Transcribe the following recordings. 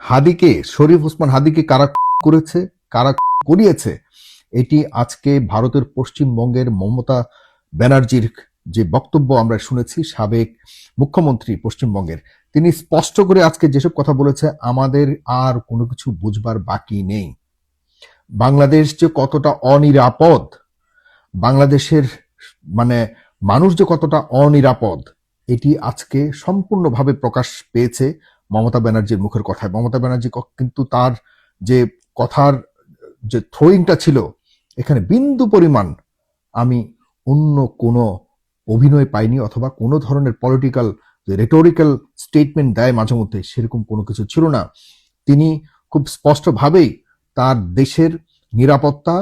হাদিকে, শরীফ ওসমান হাদিকে কারা করেছে, কারা করিয়েছে, এটি আজকে ভারতের পশ্চিমবঙ্গের মমতা ব্যানার্জির যে বক্তব্য আমরা শুনেছি, সাবেক মুখ্যমন্ত্রী পশ্চিমবঙ্গের, তিনি স্পষ্ট করে আজকে যেসব কথা বলেছে, আমাদের আর কোনো কিছু বুঝবার বাকি নেই। বাংলাদেশ যে কতটা অনিরাপদ, বাংলাদেশের মানে মানুষ যে কতটা অনিরাপদ, এটি আজকে সম্পূর্ণভাবে প্রকাশ পেয়েছে মমতা ব্যানার্জির মুখের কথায়। মমতা ব্যানার্জি কিন্তু তার যে কথার যে থ্রোয়িংটা ছিল, এখানে বিন্দু পরিমাণ আমি অন্য কোনো অভিনয় পাইনি, অথবা কোনো ধরনের পলিটিক্যাল যে রেটোরিক্যাল স্টেটমেন্ট দেয় মাঝে মধ্যে, সেরকম কোনো কিছু ছিল না। তিনি খুব স্পষ্টভাবেই তার দেশের নিরাপত্তা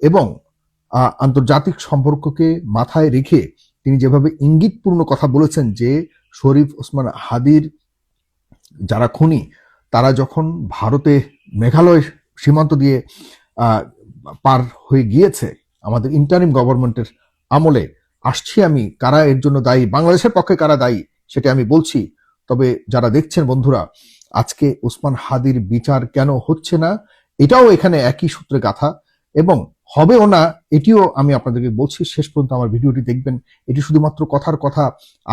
এবং আন্তর্জাতিক সম্পর্ককে মাথায় রেখে তিনি যেভাবে ইঙ্গিতপূর্ণ কথা বলেছেন যে শরীফ ওসমান হাদির যারা খুনি, তারা যখন ভারতে মেঘালয় সীমান্ত দিয়ে পার হয়ে গিয়েছে, আমাদের ইন্টারিম গভর্নমেন্টের আমলে, আসছি আমি, কারা এর জন্য দায়ী, বাংলাদেশের পক্ষে কারা দায়ী সেটা আমি বলছি। তবে যারা দেখছেন বন্ধুরা, আজকে ওসমান হাদির বিচার কেন হচ্ছে না, এটাও এখানে একই সূত্রে গাথা, এবং হবেও না, এটিও আমি আপনাদেরকে বলছি। শেষ পর্যন্ত আমার ভিডিওটি দেখবেন। এটি শুধুমাত্র কথার কথা,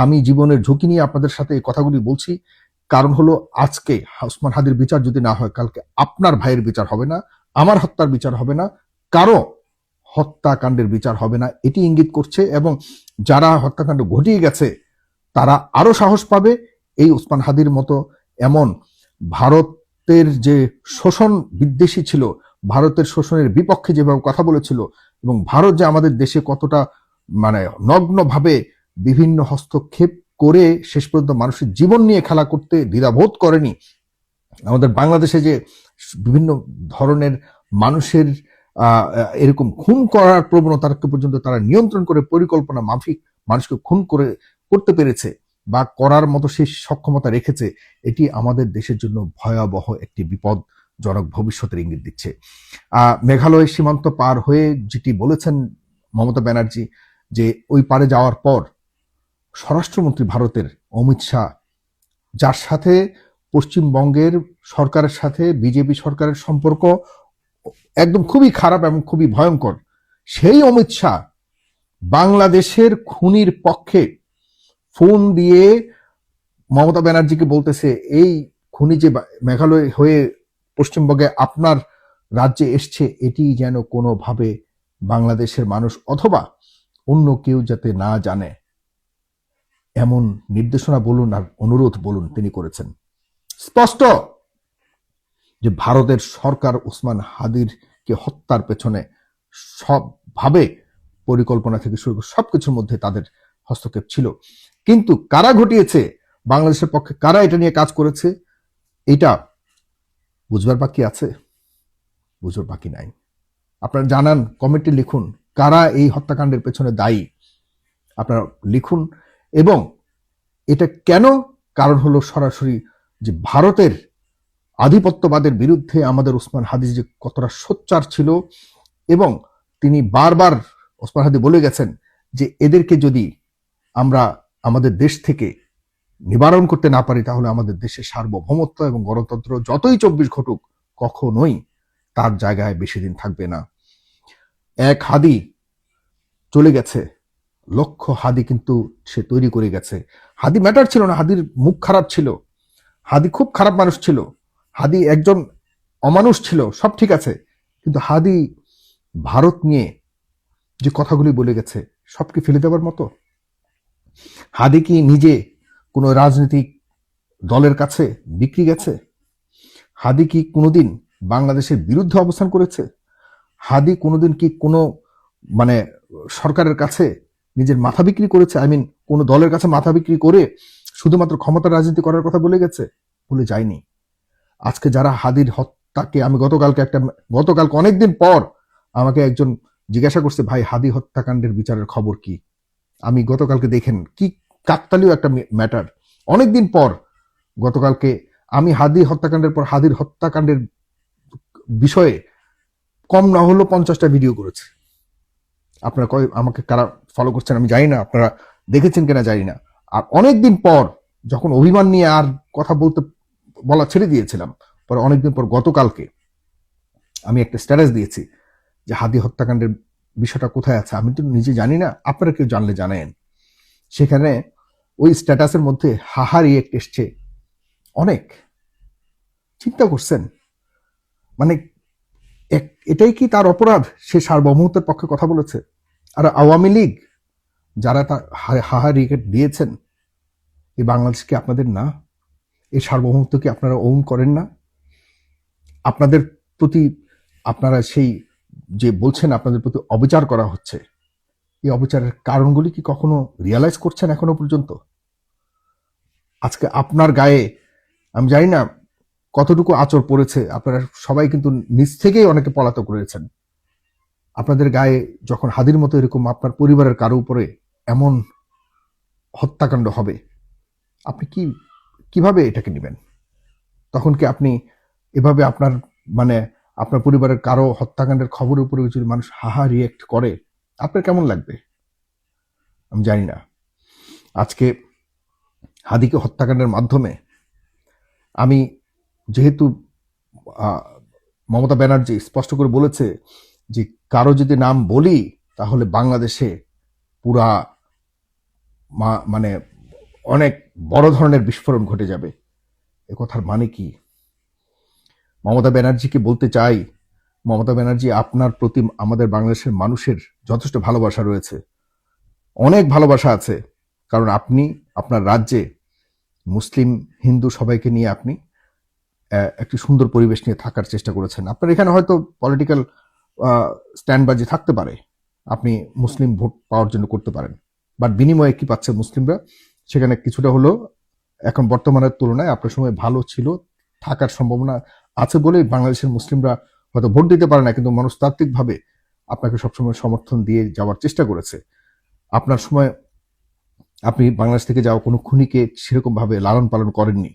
আমি জীবনের ঝুঁকি নিয়ে আপনাদের সাথে এই কথাগুলি বলছি। কারণ হলো, আজকে ওসমান হাদির বিচার যদি না হয়, কালকে আপনার ভাইয়ের বিচার হবে না, আমার হত্যার বিচার হবে না, কারো হত্যাকাণ্ডের বিচার হবে না, এটি ইঙ্গিত করছে। এবং যারা হত্যাকাণ্ড ঘটিয়ে গেছে তারা আরো সাহস পাবে এই ওসমান হাদির মতো এমন ভারতের যে শোষণ বিদ্বেষী ছিল, ভারতের শোষণের বিপক্ষে যেভাবে কথা বলেছিল, এবং ভারত যে আমাদের দেশে কতটা নগ্নভাবে বিভিন্ন হস্তক্ষেপ করে শেষ পর্যন্ত মানুষের জীবন নিয়ে খেলা করতে দ্বিধাবোধ করেনি। আমাদের বাংলাদেশে যে বিভিন্ন ধরনের মানুষের এরকম খুন করার প্রবণতাকে পর্যন্ত তারা নিয়ন্ত্রণ করে পরিকল্পনা মাফিক মানুষকে খুন করতে পেরেছে বা করার মতো সেই সক্ষমতা রেখেছে, এটি আমাদের দেশের জন্য ভয়াবহ একটি বিপদজনক ভবিষ্যতের ইঙ্গিত দিচ্ছে। মেঘালয় সীমান্ত পার হয়ে যেটি বলেছেন মমতা ব্যানার্জি, যে ওই পারে যাওয়ার পর স্বরাষ্ট্রমন্ত্রী ভারতের অমিত শাহ, যার সাথে পশ্চিমবঙ্গের সরকারের সাথে বিজেপি সরকারের সম্পর্ক একদম খুবই খারাপ এবং খুবই ভয়ঙ্কর, সেই অমিত শাহ বাংলাদেশের খুনির পক্ষে ফোন দিয়ে মমতা ব্যানার্জিকে বলতেছে, এই খুনি যে মেঘালয় হয়ে পশ্চিমবঙ্গে আপনার রাজ্যে এসছে, এটি যেন কোনোভাবে বাংলাদেশের মানুষ অথবা অন্য কেউ যাতে না জানে, এমন নির্দেশনা বলুন আর অনুরোধ বলুন তিনি করেছেন। স্পষ্ট যে ভারতের সরকার ওসমান হাদিরকে হত্যার পেছনে সবভাবে পরিকল্পনা থেকে শুরু করে সবকিছুর মধ্যে তাদের হস্তক্ষেপ ছিল। কিন্তু কারা ঘটিয়েছে, বাংলাদেশের পক্ষে কারা এটা নিয়ে কাজ করেছে, এটা বুঝবার বাকি আছে, বুঝবার বাকি নাই। আপনারা জানান, কমেন্টে লিখুন কারা এই হত্যাকাণ্ডের পেছনে দায়ী, আপনারা লিখুন। এবং এটা কেন, কারণ হলো সরাসরি যে ভারতের আধিপত্যবাদের বিরুদ্ধে আমাদের ওসমান হাদি যে কতটা সোচ্চার ছিল, এবং তিনি বারবার ওসমান হাদি বলে গেছেন যে এদেরকে যদি আমরা আমাদের দেশ থেকে নিবারণ করতে না পারি, তাহলে আমাদের দেশের সার্বভৌমত্ব এবং গণতন্ত্র যতই 24 ঘটুক, কখনোই তার জায়গায় বেশি দিন থাকবে না। এক হাদি চলে গেছে, লক্ষ হাদি কিন্তু সে তৈরি করে গেছে। হাদি ম্যাটার ছিল না, হাদির মুখ খারাপ ছিল, হাদি খুব খারাপ মানুষ ছিল, হাদি একজন অমানুষ ছিল, সব ঠিক আছে, কিন্তু হাদি ভারত নিয়ে যে কথাগুলি বলে গেছে, সব কি ফেলে দেওয়ার মতো? হাদি কি নিজে কোনো রাজনৈতিক দলের কাছে বিক্রি গেছে? হাদি কি কোনোদিন বাংলাদেশের বিরুদ্ধে অবস্থান করেছে? হাদি কোনোদিন কি কোনো সরকারের কাছে নিজের মাথা বিক্রি করেছে? কোনো দলের কাছে মাথা বিক্রি করে শুধুমাত্র ক্ষমতার রাজনীতি করার কথা বলে গেছে? বলে যায়নি। আজকে যারা হাদির হত্যাকে, আমি গতকালকে অনেকদিন পর আমাকে একজন জিজ্ঞাসা করছে, ভাই হাদি হত্যাকাণ্ডের বিচারের খবর কি? আমি গতকালকে দেখেন কি কাকতালীয় একটা ম্যাটার, অনেকদিন পর গতকালকে আমি হাদি হত্যাকাণ্ডের পর হাদির হত্যাকাণ্ডের বিষয়ে কম না হলো 50টা ভিডিও করেছে। আপনারা আমাকে কারা ফলো করছেন আমি জানি না, আপনারা দেখেছেন কিনা জানি না। আর অনেকদিন পর যখন অভিমান নিয়ে আর কথা বলা ছেড়ে দিয়েছিলাম, পরে অনেকদিন পর গতকালকে আমি একটা স্ট্যাটাস দিয়েছি যে হাদি হত্যাকাণ্ডের বিষয়টা কোথায় আছে, আমি তো নিজে জানি না, আপনারা কেউ জানলে জানেন। সেখানে ওই স্ট্যাটাসের মধ্যে হাহা রিয়েক্ট এসছে অনেক। চিন্তা করছেন মানে এটাই কি তার অপরাধ? সে সার্বভৌমত্বের পক্ষে কথা বলেছে। আর আওয়ামী লীগ যারা তার হাহা রিয়েক্ট দিয়েছেন, এই বাংলাদেশ কি আপনাদের না? এই সার্বভৌমত্ব কি আপনারা ওন করেন না? আপনাদের প্রতি আপনারা সেই যে বলছেন আপনাদের প্রতি অবিচার করা হচ্ছে, এই অবিচারের কারণগুলি কি কখনো রিয়ালাইজ করছেন এখনো পর্যন্ত? আজকে আপনার গায়ে আমি জানি না কতটুকু আঁচড় পড়েছে, আপনারা সবাই কিন্তু নিজ থেকেই অনেকে পলাতক রয়েছেন। আপনাদের গায়ে যখন হাদির মতো এরকম আপনার পরিবারের কারো উপরে এমন হত্যাকাণ্ড হবে, আপনি কিভাবে এটাকে নেবেন? তখন কি আপনি এভাবে আপনার মানে আপনার পরিবারের কারো হত্যাকাণ্ডের খবরের উপরে যদি মানুষ হাহা রিয়েক্ট করে, আপনার কেমন লাগবে? আমি জানি না। আজকে হাদিকে হত্যাকাণ্ডের মাধ্যমে আমি যেহেতু মমতা ব্যানার্জি স্পষ্ট করে বলেছে যে কারো যদি নাম বলি তাহলে বাংলাদেশে পুরা মানে অনেক বড় ধরনের বিস্ফোরণ ঘটে যাবে। এ কথার মানে কি? মমতা ব্যানার্জিকে বলতে চাই, মমতা ব্যানার্জি আপনার প্রতি আমাদের বাংলাদেশের মানুষের যথেষ্ট ভালোবাসা রয়েছে, অনেক ভালোবাসা আছে। কারণ আপনি আপনার রাজ্যে মুসলিম হিন্দু সবাইকে নিয়ে আপনি একটি সুন্দর পরিবেশ নিয়ে থাকার চেষ্টা করেছেন। আপনার এখানে হয়তো পলিটিক্যাল স্ট্যান্ডবাজি থাকতে পারে, আপনি মুসলিম ভোট পাওয়ার জন্য করতে পারেন, বাট বিনিময়ে কি পাচ্ছে মুসলিমরা? সেখানে কিছুটা হলো এখন বর্তমানের তুলনায় আপনার সময় ভালো ছিল, থাকার সম্ভাবনা আছে বলেই বাংলাদেশের মুসলিমরা হয়তো ভোট দিতে পারে না, কিন্তু মনস্তাত্ত্বিকভাবে আপনাকে সবসময় সমর্থন দিয়ে যাওয়ার চেষ্টা করেছে। আপনার সময় আপনি বাংলাদেশ থেকে যাওয়া কোনো খুনিকে সেরকম ভাবে লালন পালন করেননি।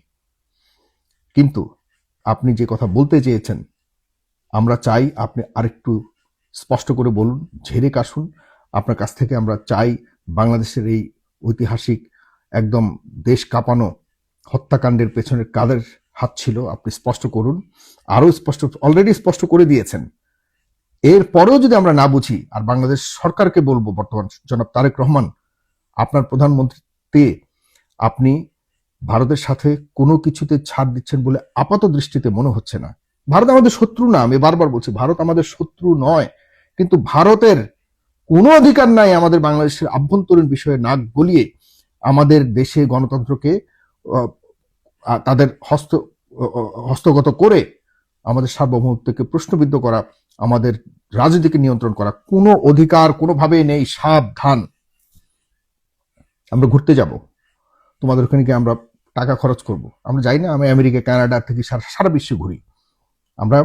কিন্তু আপনি যে কথা বলতে চেয়েছেন, আমরা চাই আপনি আরেকটু স্পষ্ট করে বলুন, ঝেড়ে কাশুন। আপনার কাছ থেকে আমরা চাই বাংলাদেশের এই ঐতিহাসিক একদম দেশ কাঁপানো হত্যাকাণ্ডের পেছনে কাদের হাত ছিল আপনি স্পষ্ট করুন। আরো স্পষ্ট, অলরেডি স্পষ্ট করে দিয়েছেন। এরপরেও যদি আমরা না বুঝি, আর বাংলাদেশ সরকারকে বলবো, বর্তমান জনাব তারেক রহমান আপনার প্রধানমন্ত্রী, আপনি ভারতের সাথে কোনো কিছুতে ছাড় দিচ্ছেন বলে আপাত দৃষ্টিতে মনে হচ্ছে না। ভারত আমাদের শত্রু না, আমি বারবার বলছি ভারত আমাদের শত্রু নয়, কিন্তু ভারতের কোনো অধিকার নাই আমাদের বাংলাদেশের আভ্যন্তরীণ বিষয়ে নাক গলিয়ে আমাদের দেশে গণতন্ত্রকে তাদের হস্তগত করে আমাদের সার্বভৌমত্বকে প্রশ্নবিদ্ধ করা, আমাদের রাজনীতিকে নিয়ন্ত্রণ করা কোনো অধিকার কোনোভাবেই নেই। সাবধান। আমরা ঘুরতে যাব, তোমাদের ওখানে গিয়ে আমরা টাকা খরচ করব, আমরা যাই না, আমি আমেরিকা কানাডা থেকে সারা বিশ্বে ঘুরি, আমরা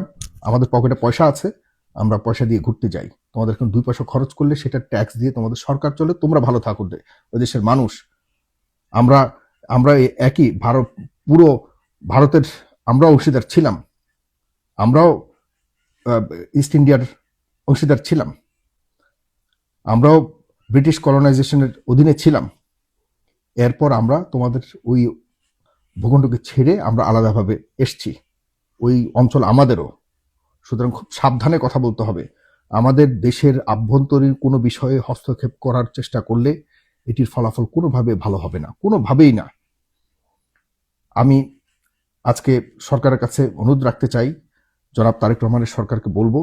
আমাদের পকেটে পয়সা আছে, আমরা পয়সা দিয়ে ঘুরতে যাই। তোমাদের এখন 2 পয়সা খরচ করলে সেটা ট্যাক্স দিয়ে তোমাদের সরকার চলে, তোমরা ভালো থাকো ওই দেশের মানুষ। আমরা আমরা একই ভারত, পুরো ভারতের আমরাও অংশীদার ছিলাম, আমরাও ইস্ট ইন্ডিয়ার অংশীদার ছিলাম, আমরাও ব্রিটিশ কলোনাইজেশনের অধীনে ছিলাম। এরপর আমরা তোমাদের ওই ভূখণ্ডকে ছেড়ে আমরা আলাদাভাবে এসছি, ওই অঞ্চল আমাদেরও। সুতরাং খুব সাবধানে কথা বলতে হবে। আমাদের দেশের আভ্যন্তরীণ কোনো বিষয়ে হস্তক্ষেপ করার চেষ্টা করলে এটির ফলাফল কোনোভাবে ভালো হবে না, কোনোভাবেই না। আমি আজকে সরকারের কাছে অনুরোধ রাখতে চাই, জনাব তারেক রহমানের সরকারকে বলবো,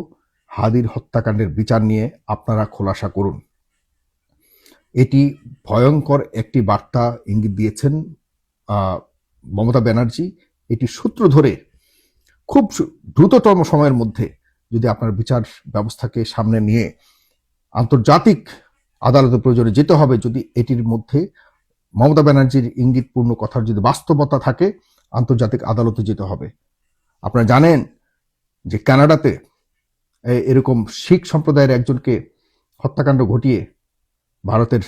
হাদির হত্যাকাণ্ডের বিচার নিয়ে আপনারা খোলাসা করুন। এটি ভয়ঙ্কর একটি বার্তা ইঙ্গিত দিয়েছেন মমতা ব্যানার্জি। এটি সূত্র ধরে খুব দ্রুততম সময়ের মধ্যে যদি আপনার বিচার ব্যবস্থাকে সামনে নিয়ে আন্তর্জাতিক আদালতের প্রয়োজনে যেতে হবে, যদি এটির মধ্যে মমতা ব্যানার্জির ইঙ্গিতপূর্ণ কথার যদি বাস্তবতা থাকে, আন্তর্জাতিক আদালতে যেতে হবে। আপনারা জানেন যে কানাডাতে এরকম শিখ সম্প্রদায়ের একজনকে হত্যাকাণ্ড ঘটিয়ে ভারতের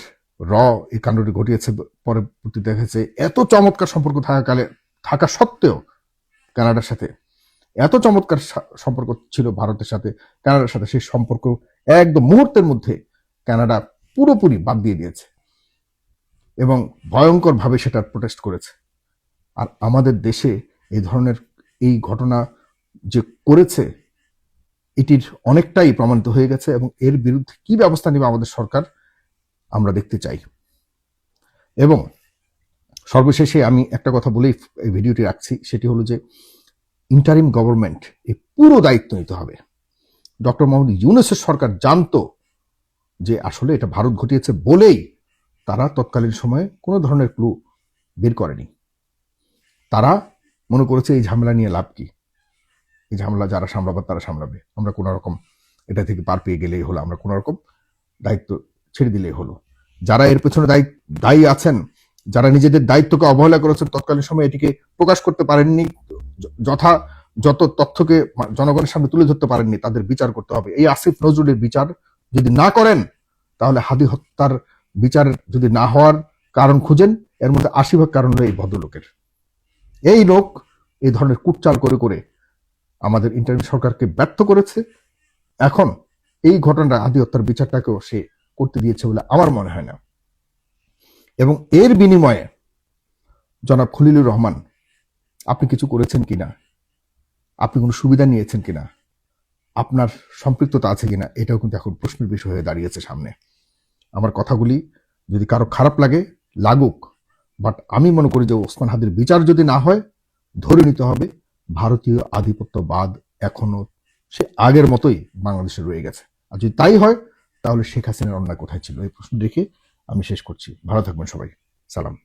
এই কাণ্ডটি ঘটিয়েছে। পরবর্তী দেখেছে এত চমৎকার সম্পর্ক থাকা সত্ত্বেও কানাডার সাথে এত চমৎকার সম্পর্ক ছিল ভারতের সাথে, কানাডার সাথে সেই সম্পর্ক একদম মুহূর্তের মধ্যে কানাডা পুরোপুরি বাদ দিয়ে দিয়েছে এবং ভয়ঙ্কর ভাবে সেটা প্রোটেস্ট করেছে। আর আমাদের দেশে এই ধরনের এই ঘটনা যে করেছে এটির অনেকটাই প্রমাণিত হয়ে গেছে, এবং এর বিরুদ্ধে কি ব্যবস্থা নেবে আমাদের সরকার আমরা দেখতে চাই। এবং সর্বশেষে আমি একটা কথা বলেই এই ভিডিওটি রাখছি, সেটি হলো যে ইন্টারিম গভর্নমেন্ট এই পুরো দায়িত্ব নিতে হবে। ডক্টর মোহাম্মদ ইউনূসের সরকার জানতো যে আসলে এটা ভারত ঘটিয়েছে বলেই তারা তৎকালীন সময়ে কোনো ধরনের ক্লু বের করেনি। তারা মনে করেছে এই ঝামেলা নিয়ে লাভ কি, এই ঝামেলা যারা সামলাবার তারা সামলাবে, আমরা কোনো রকম এটা থেকে পার পেয়ে গেলেই হলো, আমরা কোনো রকম দায়িত্ব ছেড়ে দিলেই হলো। যারা এর পেছনে দায়ী আছেন, যারা নিজেদের দায়িত্বকে অবহেলা করেছেন তৎকালীন সময় এটিকে প্রকাশ করতে পারেননি, যত তথ্যকে জনগণের সামনে তুলে ধরতে পারেননি, তাদের বিচার করতে হবে। এই আসিফ নজরুলের বিচার যদি না করেন, তাহলে হাদি হত্যার বিচার যদি না হওয়ার কারণ খুঁজেন, এর মধ্যে ৮০% কারণ হলো এই ভদ্রলোকের। এই লোক এই ধরনের কুটচাল করে করে আমাদের ইন্টারিম সরকারকে ব্যর্থ করেছে। এখন এই ঘটনাটা হাদি হত্যার বিচারটাকেও সে করতে দিয়েছে বলে আমার মনে হয় না। এবং এর বিনিময়ে জনাব খলিলুর রহমান, আপনি কিছু করেছেন কিনা, আপনি কোনো সুবিধা নিয়েছেন কিনা, আপনার সম্পৃক্ততা আছে কিনা, এটাও কিন্তু এখন প্রশ্নের বিষয় হয়ে দাঁড়িয়েছে সামনে। আমার কথাগুলি যদি কারো খারাপ লাগে লাগুক, বাট আমি মনে করি যে ওসমান হাদির বিচার যদি না হয়, ধরে নিতে হবে ভারতীয় আধিপত্যবাদ এখনো সে আগের মতোই বাংলাদেশে রয়ে গেছে। আর যদি তাই হয়, তাহলে শেখ হাসিনার অন্যায় কোথায় ছিল, এই প্রশ্ন রেখে আমি শেষ করছি। ভালো থাকবেন সবাই, সালাম।